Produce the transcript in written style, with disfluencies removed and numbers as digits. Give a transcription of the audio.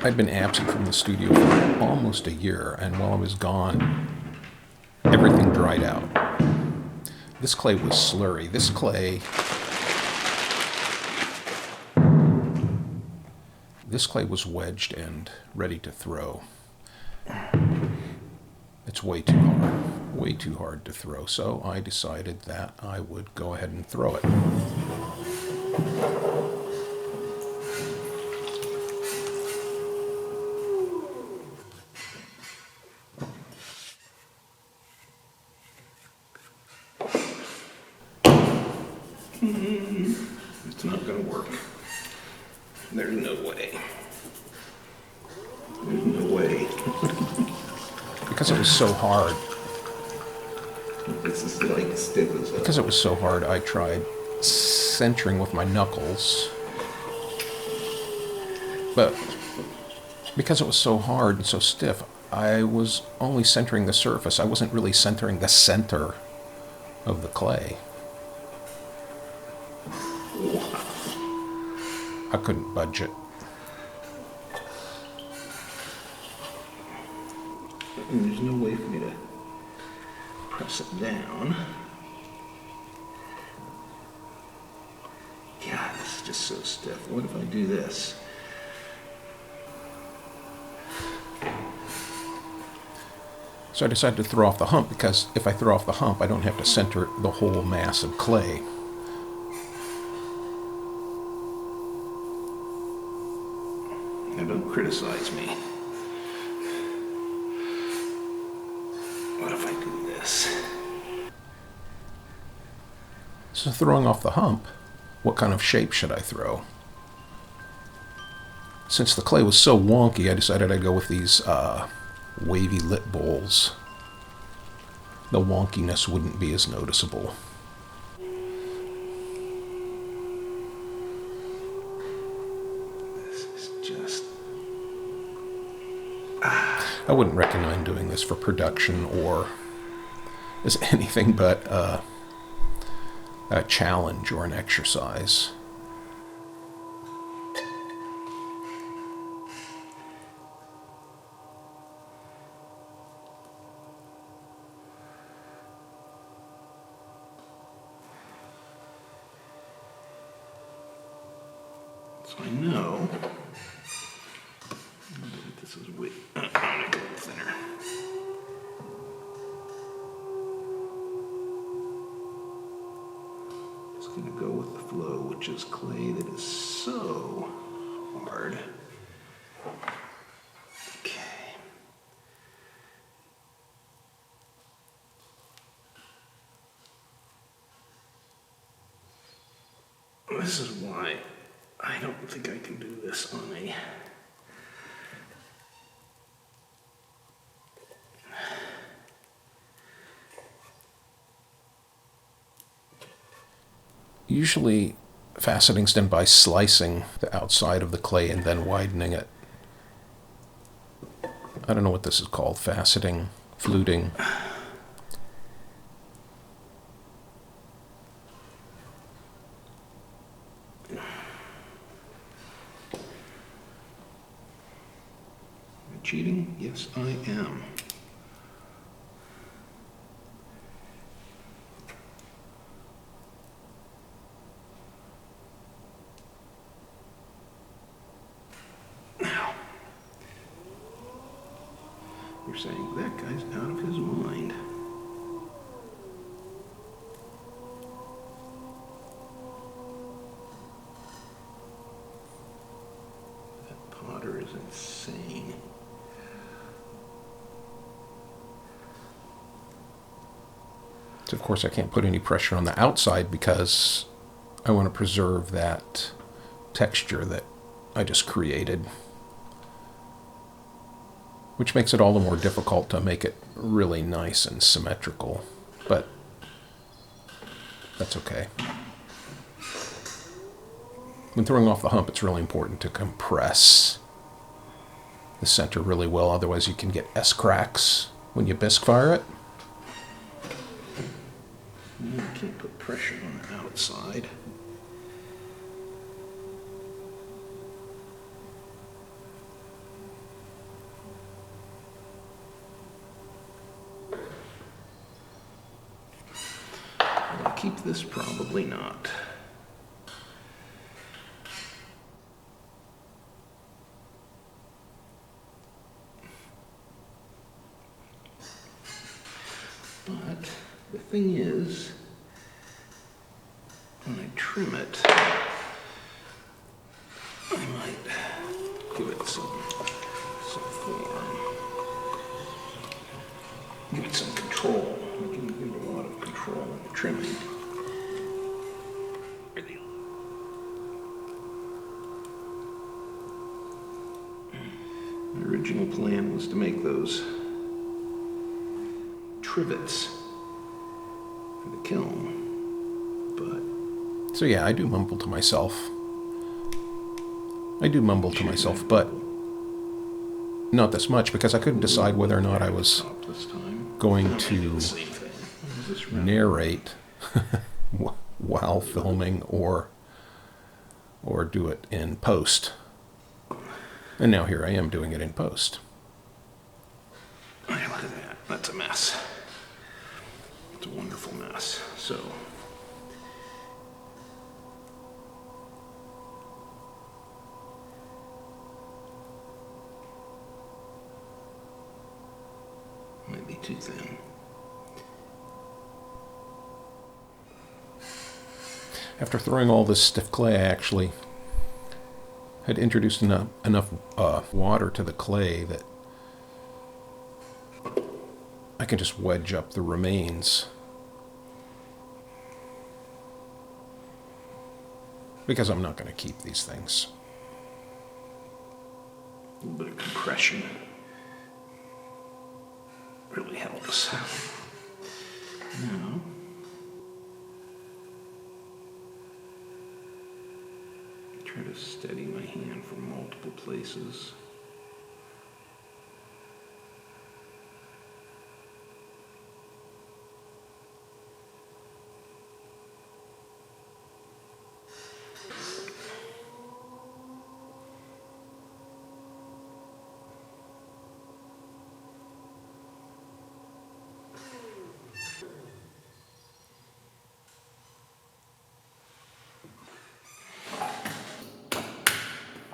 I'd been absent from the studio for almost a year, and while I was gone, everything dried out. This clay was slurry. This clay was wedged and ready to throw. It's way too hard to throw, so I decided that I would go ahead and throw it. It's not going to work. There's no way. There's no way. Because it was so hard. This is like stiff as Because it was so hard, I tried centering with my knuckles. But because it was so hard and so stiff, I was only centering the surface. I wasn't really centering the center of the clay. I couldn't budge it. There's no way for me to press it down. God, this is just so stiff. What if I do this? So I decided to throw off the hump, because if I throw off the hump, I don't have to center the whole mass of clay. Now don't criticize me. What if I do this? So throwing off the hump, what kind of shape should I throw? Since the clay was so wonky, I decided I'd go with these wavy lip bowls. The wonkiness wouldn't be as noticeable. This is just... I wouldn't recommend doing this for production or as anything but a challenge or an exercise. So I know this is way... I'm gonna go thinner. Just gonna go with the flow, which is clay that is so hard. Okay. This is why I don't think I can do this on a... Usually, faceting's done by slicing the outside of the clay and then widening it. I don't know what this is called, faceting, fluting. Cheating? Yes, I am. Now, you're saying that guy's out of his mind. That potter is insane. So of course I can't put any pressure on the outside because I want to preserve that texture that I just created, which makes it all the more difficult to make it really nice and symmetrical, but that's okay. When throwing off the hump, it's really important to compress the center really well, otherwise you can get S-cracks when you bisque fire it. You can't put pressure on the outside. Will I keep this? Probably not. But the thing is, when I trim it, I might give it some form. Give it some control. I can give it a lot of control in the trimming. My original plan was to make those trivets for the kiln, but... So yeah, I do mumble to myself. But not this much, because I couldn't decide whether or not I was going to narrate while filming or do it in post. And now here I am doing it in post. Hey, look at that. That's a mess. It's a wonderful mess. So, might be too thin. After throwing all this stiff clay, I actually had introduced enough water to the clay that I can just wedge up the remains. Because I'm not going to keep these things. A little bit of compression really helps. Now, try to steady my hand from multiple places.